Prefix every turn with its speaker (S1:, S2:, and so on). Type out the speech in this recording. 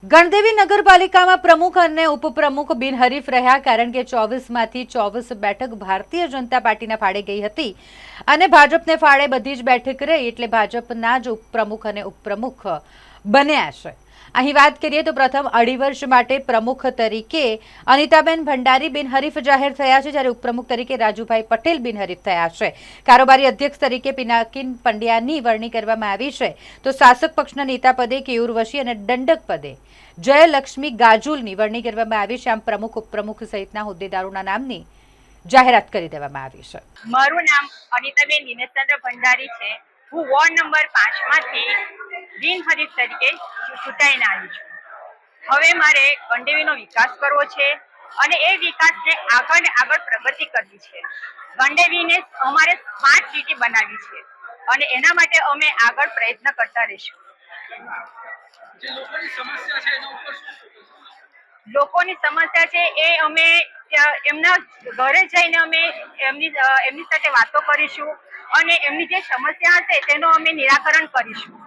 S1: ગણદેવી નગરપાલિકામાં પ્રમુખ અને ઉપપ્રમુખ બિનહરીફ રહ્યા કારણ કે 24માંથી 24 બેઠક ભારતીય જનતા પાર્ટીના ફાળે ગઈ હતી અને ભાજપને ફાળે બધી જ બેઠક રહી એટલે ભાજપના જ ઉપપ્રમુખ અને ઉપપ્રમુખ બન્યા છે। અહીં વાત કરીએ તો પ્રથમ અઢી વર્ષ માટે પ્રમુખ તરીકે અનિતાબેન ભંડારી બિનહરીફ જાહેર થયા છે, જ્યારે ઉપપ્રમુખ તરીકે રાજુભાઈ પટેલ બિનહરીફ થયા છે। કારોબારી અધ્યક્ષ તરીકે પિનાકિન પંડ્યાની વરણી કરવામાં આવી છે, તો શાસક પક્ષના નેતા પદે કેયુર વશી અને દંડક પદે જયલક્ષ્મી ગાજુલની વરણી કરવામાં આવી છે। આમ પ્રમુખ ઉપપ્રમુખ સહિતના હોદ્દેદારોના નામની જાહેરાત કરી દેવામાં આવી છે।
S2: મારું નામ અનિતાબેન દિનેશચંદ્ર ભંડારી છે। હું વોર્ડ નંબર 5 માંથી બિનહરીફ તરીકે ચૂંટાઈને આવી છું। હવે મારે ગણદેવીનો વિકાસ કરવો છે અને એ વિકાસને આગળ પ્રગતિ કરવી છે। ગણદેવીને અમારે સ્માર્ટ સિટી બનાવવી છે અને એના માટે અમે આગળ પ્રયત્ન કરતા રહીશું। લોકોની સમસ્યા છે એ અમે એમના ઘરે જઈને અમે એમની સાથે વાતો કરીશું અને એમની જે સમસ્યા હશે તેનું અમે નિરાકરણ કરીશું।